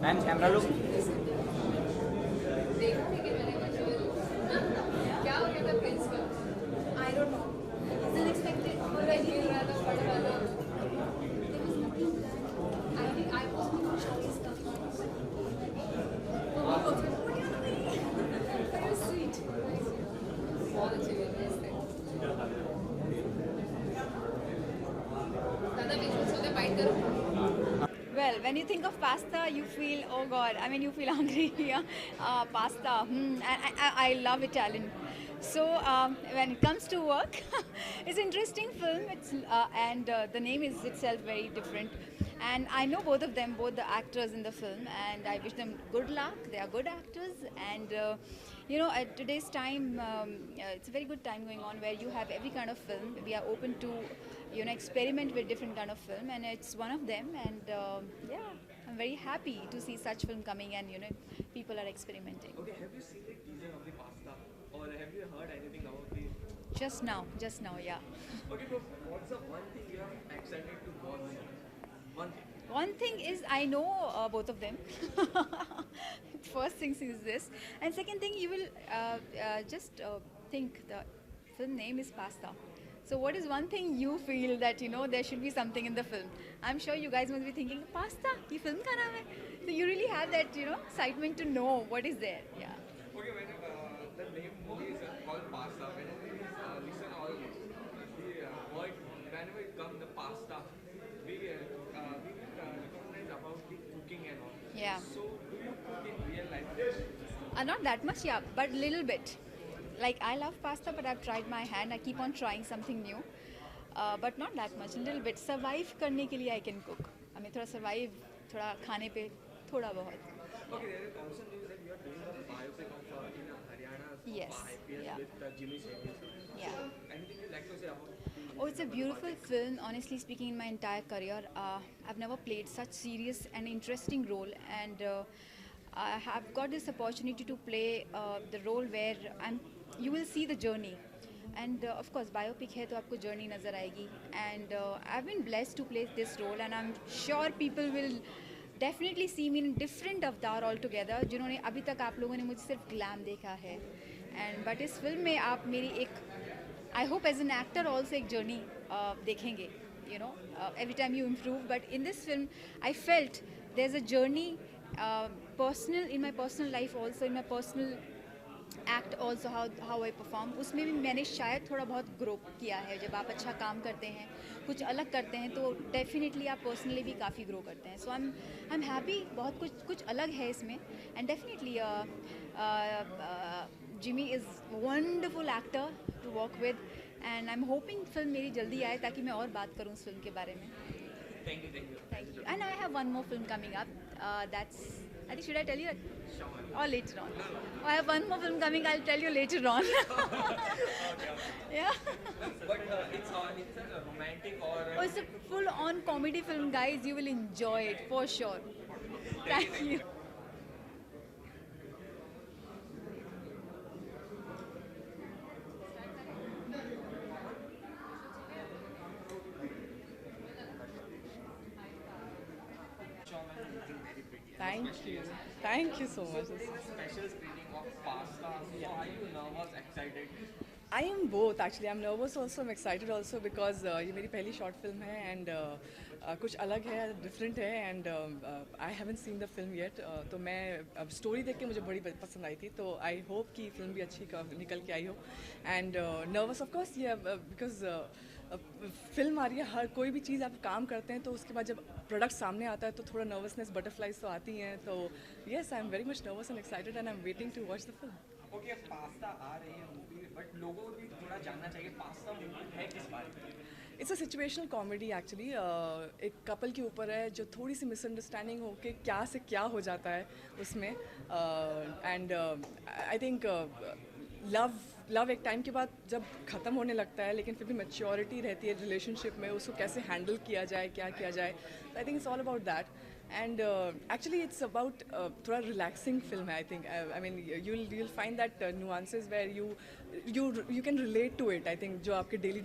Ma'am camera look. क्या हो गया था प्रिंस का? I don't know. It's unexpected. Like गिर रहा था, पड़ रहा था. There was nothing planned. I think I was not sure he's coming. Oh, he goes, "What are you doing?" Very sweet. Very sweet. बहुत अच्छे विजुअल्स थे. दादा विजुअल्स होते फाइट करो. Well, when you think of pasta, you feel, oh God, I mean, you feel hungry. Yeah. Pasta, I love Italian. So when it comes to work, it's an interesting film. And the name is itself very different. And I know both of them, both the actors in the film, and I wish them good luck. They are good actors, and at today's time, it's a very good time going on where you have every kind of film. We are open to experiment with different kind of film, and it's one of them. And yeah, I'm very happy to see such film coming, and people are experimenting. Okay, have you seen the teaser of the pasta, or have you heard anything about the? Just now, yeah. Okay, bro, what's the one thing you are excited to watch? One thing. One thing is I know both of them. First thing is this, and second thing you will just think the film name is Pasta. So what is one thing you feel that there should be something in the film? I'm sure you guys must be thinking Pasta. ये film का नाम है. So you really have that excitement to know what is there. Yeah. Okay, when the name movie is called pasta, whenever we listen all the word, whenever it comes the pasta, we recognize about the cooking and all. Yeah. So, do you cook in real life? Not that much, yeah, but little bit. Like I love pasta, but I've tried my hand. I keep on trying something new, but not that much. Little bit. Survive करने के लिए I can cook. I mean थोड़ा survive, थोड़ा खाने पे, थोड़ा बहुत. Okay, there is also news that you are doing a biopic of in Haryana Yes, IPS yeah. with Jimmy Shetty. Yeah. So, anything you'd like to say about? Oh, it's a beautiful film. Honestly speaking, in my entire career, I've never played such serious and interesting role, and I have got this opportunity to play the role where you will see the journey. And of course, biopic है तो आपको journey नज़र आएगी. And I've been blessed to play this role, and I'm sure people will definitely see me in different avatar altogether. जिन्होंने अभी तक आप लोगों ने मुझे सिर्फ glam देखा है. And but इस film में आप मेरी एक I hope as an actor also एक journey देखेंगे. Every time you improve. But in this film, I felt there's a journey, personal in my personal life also, in my personal act also, how I perform. उसमें भी मैंने शायद थोड़ा बहुत grow किया है. जब आप अच्छा काम करते हैं, कुछ अलग करते हैं, तो डेफिनेटली आप पर्सनली भी काफ़ी ग्रो करते हैं. So I am happy. बहुत कुछ अलग है इसमें. And definitely Jimmy is wonderful actor to work with, and I'm hoping film मेरी जल्दी आए ताकि मैं और बात करूँ उस film के बारे में. Thank you, thank you. Thank you. And I have one more film coming up. That's, I think, should I tell you? Or later on? Oh, I have one more film coming. I'll tell you later on. Yeah. But it's a romantic or. Oh, it's a full-on comedy film, guys. You will enjoy it for sure. Thank you. Thank you. Thank you so much. There is a special screening of Pasta. So are you nervous, excited? I am both actually. I'm nervous also. I'm excited also because ये मेरी पहली short film है and कुछ अलग है, different है and I haven't seen the film yet. तो मैं story देख के मुझे बड़ी पसंद आई थी. तो I hope कि film भी अच्छी निकल के आई हो. And nervous of course yeah because film आ रही है. हर कोई भी चीज़ आप काम करते हैं तो उसके बाद जब प्रोडक्ट सामने आता है तो थोड़ा नर्वसनेस बटरफ्लाइज तो आती हैं. तो yes I am very much nervous and excited and I am waiting to watch the film. Okay, pasta आ रही है मूवी, बट लोगों को भी थोड़ा जानना चाहिए पास्ता मूवी है किस बारे में. It's a situational comedy actually. एक कपल के ऊपर है जो थोड़ी सी मिसअंडरस्टैंडिंग हो के क्या से क्या हो जाता है उसमें. एंड आई थिंक लव एक टाइम के बाद जब ख़त्म होने लगता है लेकिन फिर भी मैच्योरिटी रहती है रिलेशनशिप में. उसको कैसे हैंडल किया जाए, क्या किया जाए. आई think it's all about that. And actually, it's about थोड़ा relaxing film है, I think. I mean, you'll find that nuances where you can relate to it. I think जो आपके daily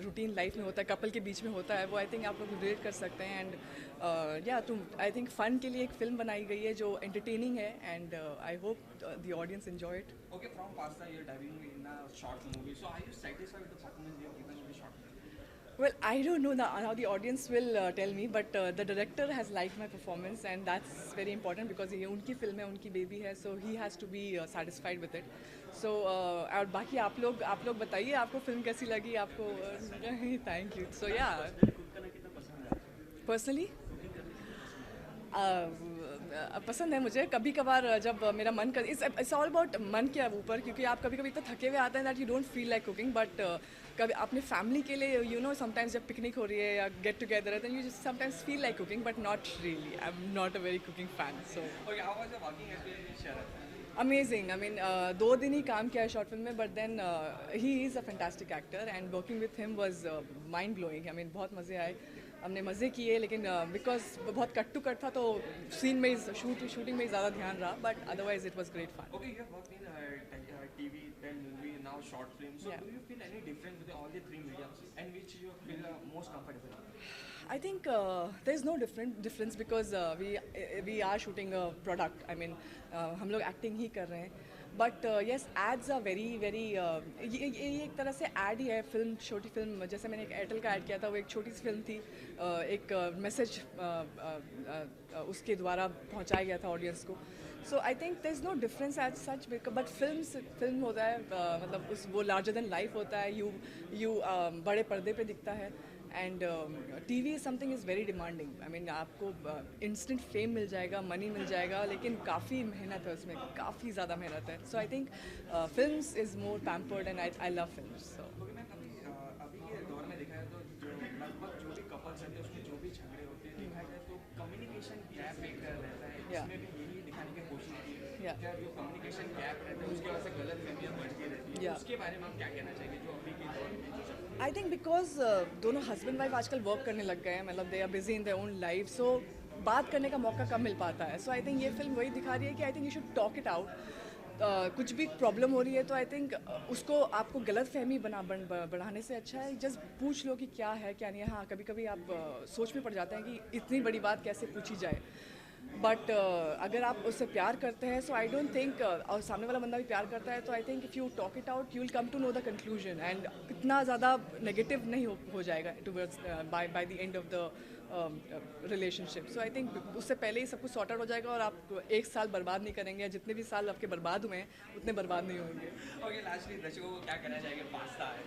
routine life में होता है, couple के बीच में होता है, वो I think आप लोग relate कर सकते हैं. And yeah, I think fun के लिए एक film बनाई गई है जो entertaining है, and I hope the audience enjoy it. Okay, from Pasta, you're diving in a short movie. So are you satisfied with the performance you have given in the short movie? Well, I don't know how the audience will tell me, but the director has liked my performance, and that's very important because ये उनकी film है, उनकी baby है, so he has to be satisfied with it. So और बाकी आप लोग बताइए आपको film कैसी लगी आपको? Thank you. So yeah, personally. पसंद है मुझे कभी कभार जब मेरा मन कर इट्स ऑल अबाउट मन के ऊपर क्योंकि आप कभी कभी इतना थके हुए आते हैं that you don't feel like cooking but कभी अपने फैमिली के लिए यू नो समटाइम्स जब पिकनिक हो रही है या गेट टुगेदर है then you sometimes feel like cooking but not really I am not a very cooking fan so Okay, how was the working experience, Sharat? Amazing I mean 2 दिन ही काम किया है शॉर्ट फिल्म में but then he is a fantastic actor and working with him was mind blowing I mean बहुत मज़े आए हमने मज़े किए लेकिन बिकॉज बहुत कट टू कट था तो सीन में शूटिंग में ज़्यादा ध्यान रहा but otherwise it was great fun Okay, you have worked in TV, then movie, now short film. So Yeah. do you feel any difference with all the three mediums and which you feel most comfortable? I think there is no difference because we are shooting a product. I mean, हम लोग acting ही कर रहे हैं. But yes, ads are very ये एक तरह से ad ही है फिल्म छोटी फिल्म जैसे मैंने एक एयरटेल का ऐड किया था वो एक छोटी सी फिल्म थी एक मैसेज उसके द्वारा पहुंचाया गया था ऑडियंस को so I think there is no difference as such but film होता है मतलब उस वो लार्जर देन लाइफ होता है यू बड़े पर्दे पे दिखता है and TV something is very demanding I mean आपको इंस्टेंट फेम मिल जाएगा मनी मिल जाएगा लेकिन काफ़ी मेहनत है उसमें काफ़ी ज़्यादा मेहनत है so I think films is more pampered and I love films so Okay, ma'am अभी के दौर में देखा जाए तो जो लगभग जो भी कपल्स रहते हैं उसमें जो भी झगड़े होते हैं देखा जाए तो कम्युनिकेशन गैप एक रहता है Yeah. इसमें भी यही दिखाने की कोशिश की है Yeah. क्या जो कम्युनिकेशन गैप रहता है उसकी वजह से गलत फहमियाँ बढ़ती रहती है Yeah. उसके बारे में आप क्या कहना चाहेंगे जो अभी के दौर में जो सब आई थिंक बिकॉज दोनों हस्बैंड वाइफ आजकल वर्क करने लग गए हैं मतलब they are busy in their own life so बात करने का मौका कम मिल पाता है सो आई थिंक ये फिल्म वही दिखा रही है कि I think you should talk it out कुछ भी प्रॉब्लम हो रही है तो आई थिंक उसको आपको गलत फहमी बढ़ाने से अच्छा है जस्ट पूछ लो कि क्या है क्या नहीं है हाँ कभी कभी आप सोच में पड़ जाते हैं कि इतनी बड़ी बात कैसे पूछी जाए बट अगर आप उससे प्यार करते हैं सो आई डोंट थिंक और सामने वाला बंदा भी प्यार करता है तो I think if you talk it out you will come to know the conclusion and इतना ज़्यादा नेगेटिव नहीं हो जाएगा towards by the end of the relationship so I think उससे पहले ही सब कुछ सॉर्ट आउट हो जाएगा और आप 1 साल बर्बाद नहीं करेंगे जितने भी साल आपके बर्बाद हुए हैं उतने बर्बाद नहीं होंगे ओके लास्टली दर्शकों को क्या कहना चाहेंगे पास्ता है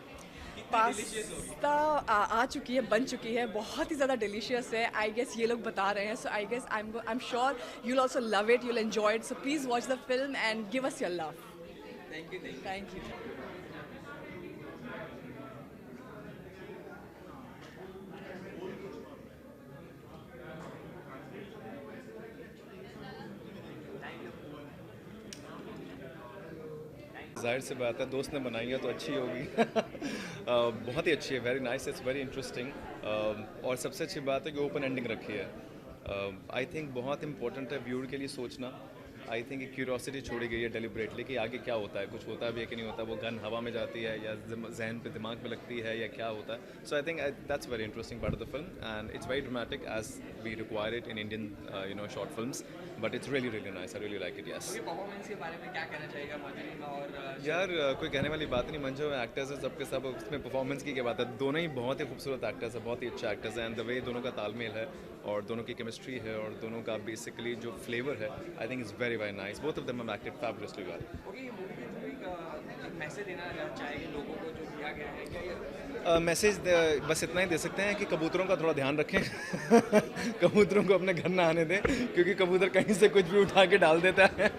कितनी डिलीशियस होगी पास्ता आ चुकी है बन चुकी है बहुत ही ज़्यादा डिलीशियस है आई गेस ये लोग बता रहे हैं so I guess I am sure you'll also love it you'll enjoy it so please watch the film and give us your love thank you thank you जाहिर सी बात है दोस्त ने बनाई है तो अच्छी होगी बहुत ही अच्छी है very nice it's very interesting और सबसे अच्छी बात है कि ओपन एंडिंग रखी है आई थिंक बहुत इंपॉर्टेंट है व्यूअर के लिए सोचना आई थिंक एक क्यूरियोसिटी छोड़ी गई है डेलिब्रेटली कि आगे क्या होता है कुछ होता भी है कि नहीं होता वो गन हवा में जाती है या जहन पे दिमाग में लगती है या क्या होता है so I think that's very interesting part of the film and it's very dramatic as we require it in Indian short films but it's really nice I really like it yes performance के बारे में क्या कहना चाहेगा मंजरी का और यार कोई कहने वाली बात नहीं मंजो एक्टर्स है सबके सब उसमें परफॉर्मेंस की क्या बात है दोनों ही बहुत ही खूबसूरत एक्टर्स है बहुत ही अच्छा एक्टर्स है एंड द वे दोनों का तालमेल है और दोनों की केमिस्ट्री है और दोनों का बेसिकली जो फ्लेवर है I think is very nice both of them have acted fabulously well okay ये मूवी के थ्रू एक मैसेज देना चाहेंगे लोगों को जो दिया गया है क्या ये मैसेज बस इतना ही दे सकते हैं कि कबूतरों का थोड़ा ध्यान रखें कबूतरों को अपने घर ना आने दें क्योंकि कबूतर कहीं से कुछ भी उठा के डाल देता है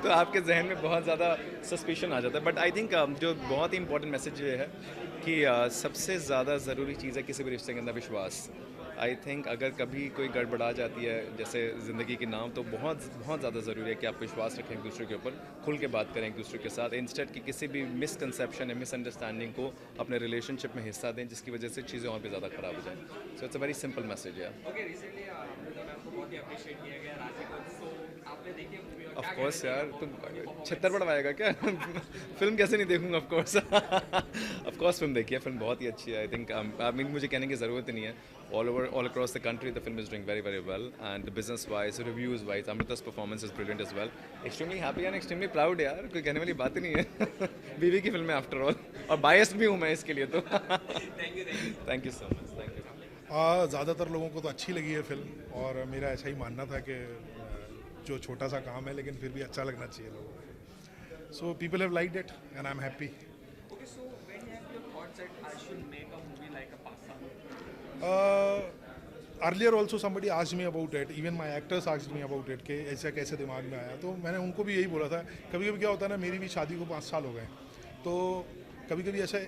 तो आपके जहन में बहुत ज़्यादा सस्पिशन आ जाता है बट आई थिंक जो बहुत ही इंपॉर्टेंट मैसेज ये है कि सबसे ज़्यादा ज़रूरी चीज़ है किसी भी रिश्ते के अंदर विश्वास आई थिंक अगर कभी कोई गड़बड़ा जाती है जैसे ज़िंदगी के नाम, तो बहुत बहुत ज़्यादा ज़रूरी है कि आप विश्वास रखें एक दूसरे के ऊपर, खुल के बात करें एक दूसरे के साथ, इंस्टेड कि किसी भी मिसकंसेप्शन या मिसअंडरस्टैंडिंग को अपने रिलेशनशिप में हिस्सा दें, जिसकी वजह से चीज़ें और भी ज़्यादा ख़राब हो जाएं. So it's a very simple message है. ओके, रिसेंटली आपको बहुत ही अप्रिशिएट किया गया राशि को, सो आपने देखी है मूवी? ऑफ कोर्स यार, तुम छत्तर बढ़वाएगा क्या? फिल्म कैसे नहीं देखूंगा? Of course of course film देखी है, फिल्म बहुत ही अच्छी है. आई थिंक आई मीन मुझे कहने की ज़रूरत ही नहीं है. All across the country the film is doing very well, and business wise, reviews wise, Amrita's performance is brilliant as well. Extremely happy and extremely proud यार, कोई कहने वाली बात ही नहीं है. बीवी की फिल्म है आफ्टर ऑल, और बायस्ड भी हूँ मैं इसके लिए. तो thank you so much. Thank you. ज़्यादातर लोगों को तो अच्छी लगी है फिल्म, और मेरा ऐसा ही मानना था कि जो छोटा सा काम है लेकिन फिर भी अच्छा लगना चाहिए लोगों को. So people have liked it and I am happy. Okay, so when you have your thoughts that I should make a movie like a Pasta? Earlier also somebody asked me about it, even my actors asked me about it, कि ऐसा कैसे दिमाग में आया. तो मैंने उनको भी यही बोला था. कभी कभी क्या होता है ना, मेरी भी शादी को 5 साल हो गए, तो कभी कभी ऐसे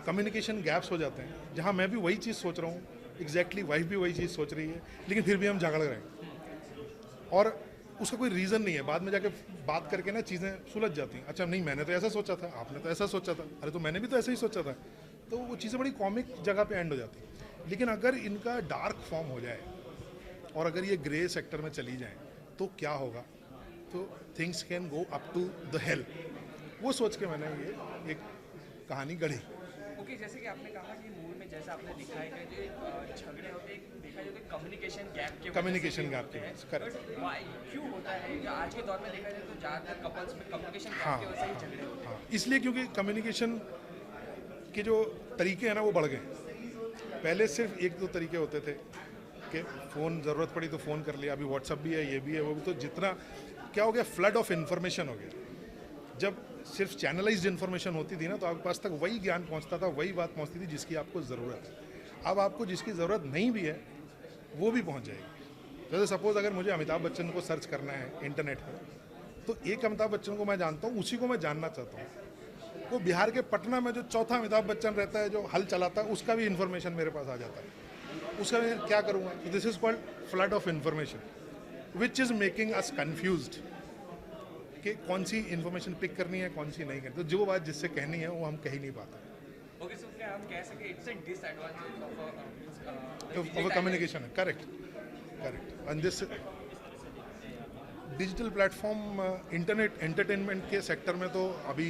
कम्युनिकेशन गैप्स हो जाते हैं, जहाँ मैं भी वही चीज़ सोच रहा हूँ, एग्जैक्टली वाइफ भी वही चीज़ सोच रही है, लेकिन फिर भी हम झगड़ रहे हैं और उसका कोई रीज़न नहीं है. बाद में जाके बात करके ना चीज़ें सुलझ जाती हैं. अच्छा नहीं, मैंने तो ऐसा सोचा था, आपने तो ऐसा सोचा था, अरे तो मैंने भी तो ऐसा ही सोचा था. तो वो चीज़ें बड़ी कॉमिक जगह पे एंड हो जाती हैं. लेकिन अगर इनका डार्क फॉर्म हो जाए और अगर ये ग्रे सेक्टर में चली जाए तो क्या होगा, तो things can go up to the hell. वो सोच के मैंने ये एक कहानी गढ़ी. ओके, जैसे कि आपने कहा कि मूवी में जैसा आपने दिखाया है कि झगड़े होते हैं, देखा जाए तो कम्युनिकेशन गैप के कम्युनिकेशन गैप की वजह से, correct. बट व्हाई, क्यों होता है कि आज के दौर में देखा जाए तो ज़्यादातर कपल्स में कम्युनिकेशन गैप हाँ. की वजह से ही झगड़े होते हैं? हाँ, इसलिए क्योंकि कम्युनिकेशन के जो तरीके हैं ना वो बढ़ गए. पहले सिर्फ 1-2 तरीके होते थे कि फ़ोन ज़रूरत पड़ी तो फ़ोन कर लिया. अभी व्हाट्सअप भी है, ये भी है, वो भी. तो जितना क्या हो गया, फ्लड ऑफ इन्फॉर्मेशन हो गया. जब सिर्फ चैनलाइज्ड इन्फॉर्मेशन होती थी ना, तो आपके पास तक वही ज्ञान पहुंचता था, वही बात पहुंचती थी जिसकी आपको ज़रूरत है. अब आपको जिसकी ज़रूरत नहीं भी है वो भी पहुंच जाएगी. जैसे सपोज़ अगर मुझे अमिताभ बच्चन को सर्च करना है इंटरनेट पर, तो एक अमिताभ बच्चन को मैं जानता हूँ, उसी को मैं जानना चाहता हूँ. वो बिहार के पटना में जो चौथा अमिताभ बच्चन रहता है, जो हल चलाता है, उसका भी इन्फॉर्मेशन मेरे पास आ जाता है. उसका मैं क्या करूँगा? This is called flood of information which is making us confused कि कौन सी इन्फॉर्मेशन पिक करनी है, कौन सी नहीं करनी. तो जो बात जिससे कहनी है वो हम कह ही नहीं पाते. ओके, सो क्या हम कह सके it's a disadvantage of communication है. Correct. And this digital platform internet entertainment के सेक्टर में तो अभी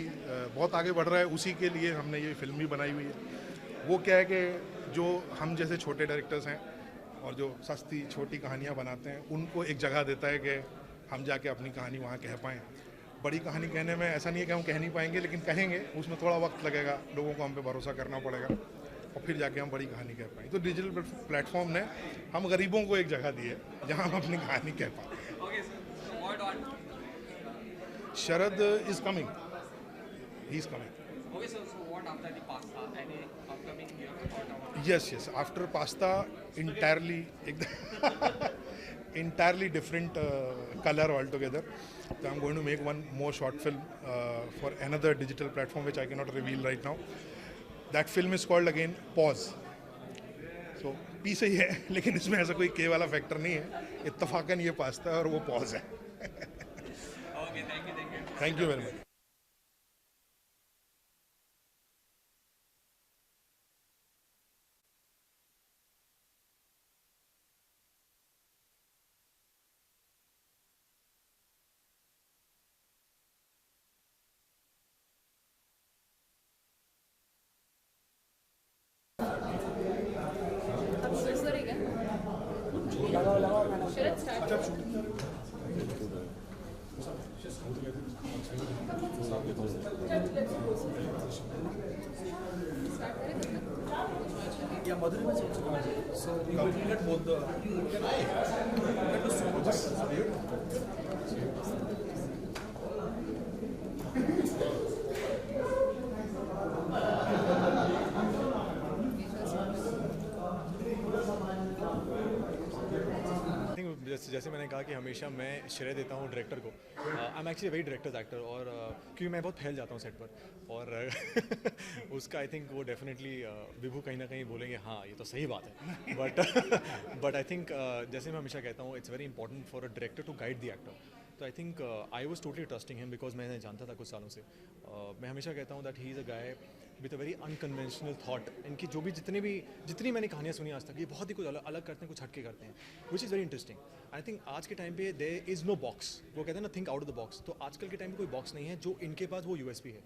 बहुत आगे बढ़ रहा है. उसी के लिए हमने ये फिल्म भी बनाई हुई है. वो क्या है कि जो हम जैसे छोटे डायरेक्टर्स हैं और जो सस्ती छोटी कहानियाँ बनाते हैं, उनको एक जगह देता है कि हम जाके अपनी कहानी वहाँ कह पाएँ. बड़ी कहानी कहने में ऐसा नहीं है कि हम कह नहीं पाएंगे, लेकिन कहेंगे, उसमें थोड़ा वक्त लगेगा, लोगों को हम पे भरोसा करना पड़ेगा और फिर जाके हम बड़ी कहानी कह पाएंगे. तो डिजिटल प्लेटफॉर्म ने हम गरीबों को एक जगह दी है जहाँ हम अपनी कहानी कह पाएँ. Okay, so what on? Sharad is coming. He's coming. Okay, so what after the Pasta? Any upcoming year? What about? Yes. After Pasta, entirely different color altogether. So I'm going to make one more short film for another digital platform which I cannot reveal right now. That film is called again Pause. So P सही है, लेकिन इसमें ऐसा कोई K वाला factor नहीं है. इत्तफाकन ये पास्ता है और वो पॉज है. Okay, thank you. Thank you very much. अब शुरू करेगा? शरद start. Yeah, Madhuri was also coming. So we will get both the. That was so much. I think जैसे मैंने कहा कि हमेशा मैं श्रेय देता हूँ डायरेक्टर को। I am actually very directors actor, और क्योंकि मैं बहुत फैल जाता हूँ सेट पर, और उसका आई थिंक वो डेफिनेटली विभू कहीं ना कहीं बोलेंगे हाँ ये तो सही बात है, बट आई थिंक जैसे मैं हमेशा कहता हूँ it's very important for a director to guide the actor. तो I think I was totally trusting him because मैंने जानता था कुछ सालों से। मैं हमेशा कहता हूँ that he is a guy with a very unconventional thought. इनकी जो भी जितनी मैंने कहानियाँ सुनी आज तक, ये बहुत ही कुछ अलग करते हैं, कुछ हटके करते हैं, which is very interesting. I think आज के टाइम पे देयर इज़ नो बॉक्स, वो कहते हैं ना think out of the box. तो आजकल के टाइम पे कोई बॉक्स नहीं है जो इनके पास वो यूएसपी है।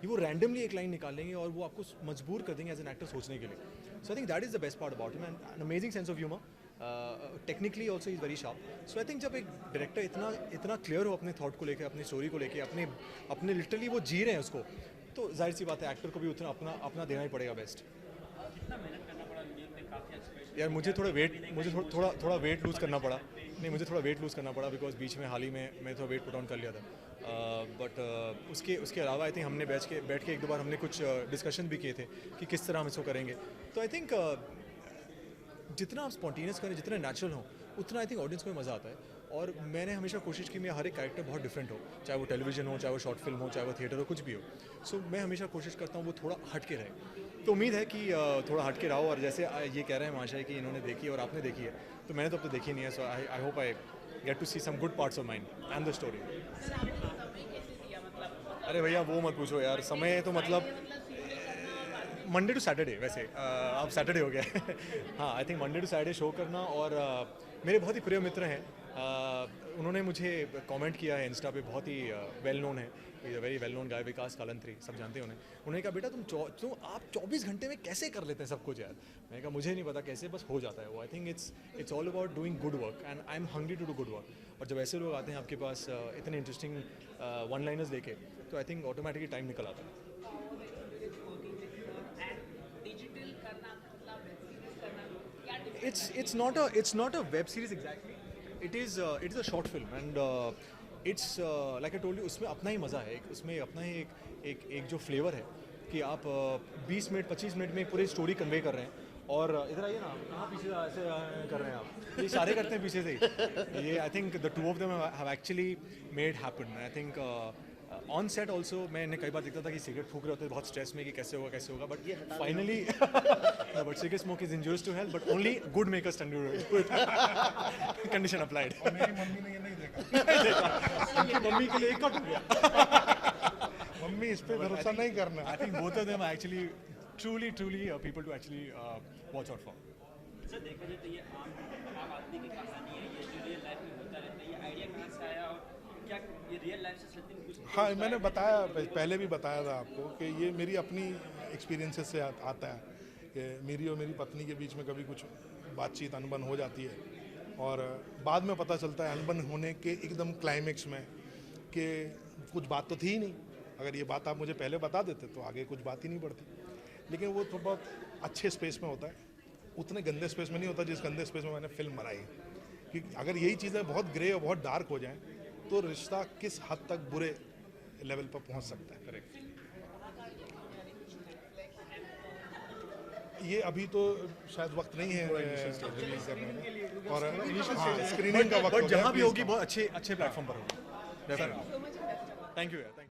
वो रैंडमली एक लाइन निकालेंगे और वो आपको मजबूर कर देंगे एज एन एक्टर सोचने के लिए। So I think that is the best part about him, an amazing sense of humour. Technically also is very sharp. So I think जब एक डायरेक्टर इतना क्लियर हो अपने थॉट को लेकर, अपनी स्टोरी को लेकर, अपने लिटरली वो जी रहे हैं उसको, तो जाहिर सी बात है एक्टर को भी उतना अपना देना ही पड़ेगा बेस्ट। यार मुझे थोड़ा वेट लूज़ करना पड़ा। नहीं, मुझे थोड़ा वेट लूज़ करना पड़ा बिकॉज बीच में हाल ही में मैं थोड़ा वेट पुट ऑन कर लिया था। बट उसके अलावा आई थिंक हमने बैठ के एक दो बार हमने कुछ डिस्कशन भी किए थे कि किस तरह हम इसको करेंगे। तो आई थिंक जितना आप स्पॉन्टेनियस करें, जितना नेचुरल हो, उतना आई थिंक ऑडियंस को मज़ा आता है। और मैंने हमेशा कोशिश की मैं हर एक कैरेक्टर बहुत डिफरेंट हो, चाहे वो टेलीविजन हो, चाहे वो शॉर्ट फिल्म हो, चाहे वो थिएटर हो, कुछ भी हो। सो मैं हमेशा कोशिश करता हूँ वो थोड़ा हट के रहे। तो उम्मीद है कि थोड़ा हट के रहो। और जैसे ये कह रहे हैं महाशय कि इन्होंने देखी है और आपने देखी है, तो मैंने तो अब तो देखी नहीं है। So I hope I get to see some good parts of mind and the story. अरे भैया वो मत पूछो यार, समय तो मतलब मंडे टू सैटरडे। वैसे अब सैटरडे हो गया हाँ, I think Monday to Saturday show करना। और मेरे बहुत ही प्रिय मित्र हैं, उन्होंने मुझे कमेंट किया है इंस्टा पे, बहुत ही वेल नोन है, वेरी वेल नोन गाय, विकास कालंत्री, सब जानते हैं उन्हें। उन्होंने कहा बेटा तुम आप 24 घंटे में कैसे कर लेते हैं सब कुछ यार। मैंने कहा मुझे नहीं पता कैसे, बस हो जाता है वो। I think it's all about doing good work and I am hungry to do good work. और जब ऐसे लोग आते हैं आपके पास इतने इंटरेस्टिंग वन लाइनर्स लेके, तो आई थिंक ऑटोमेटिकली टाइम निकल आता है। It's not a web series exactly. It is a short film and it's like I told you, उसमें अपना ही मज़ा है, उसमें अपना ही एक जो फ्लेवर है कि आप 20 मिनट 25 मिनट में पूरी स्टोरी कन्वे कर रहे हैं। और इधर आइए ना, कहाँ पीछे ऐसे कर रहे हैं आप, ये सारे करते हैं पीछे से ही। ये I think the two of them have actually made happen. I think on set also मैंने कई बार देखता था कि सिगरेट फूक रहे होते बहुत स्ट्रेस में कि कैसे होगा, but finally but cigarette smoke is injurious to health, but only good makers can do it. Condition applied. मेरी मम्मी ने ये नहीं देखा। उनकी मम्मी के लिए एक कट हो गया। मम्मी इस पे भरोसा नहीं करना। I think both of them are actually truly people to actually watch out for. Sir देखा जाए तो ये आम आदमी की कहानी है, ये जो रियल लाइफ में होता रहता है, ये आइडिया कहाँ से आया और क्या ये रियल लाइफ से समथिंग कुछ? हाँ, मैंने बताया पहले भी बताया था आपको कि ये मेरी अपनी एक्सपीरियंसेस से आता है कि मेरी और मेरी पत्नी के बीच में कभी कुछ बातचीत अनबन हो जाती है और बाद में पता चलता है अनबन होने के एकदम क्लाइमेक्स में कि कुछ बात तो थी ही नहीं। अगर ये बात आप मुझे पहले बता देते तो आगे कुछ बात ही नहीं बढ़ती। लेकिन वो तो बहुत अच्छे स्पेस में होता है, उतने गंदे स्पेस में नहीं होता जिस गंदे स्पेस में मैंने फिल्म बनाई। कि अगर यही चीज़ें बहुत ग्रे और बहुत डार्क हो जाएं तो रिश्ता किस हद तक बुरे लेवल पर पहुंच सकता है। करेक्ट। ये अभी तो शायद वक्त नहीं है रिलीज करने में, और स्क्रीनिंग का वक्त बट जहाँ भी होगी बहुत अच्छे प्लेटफॉर्म पर होगी। थैंक यू यार।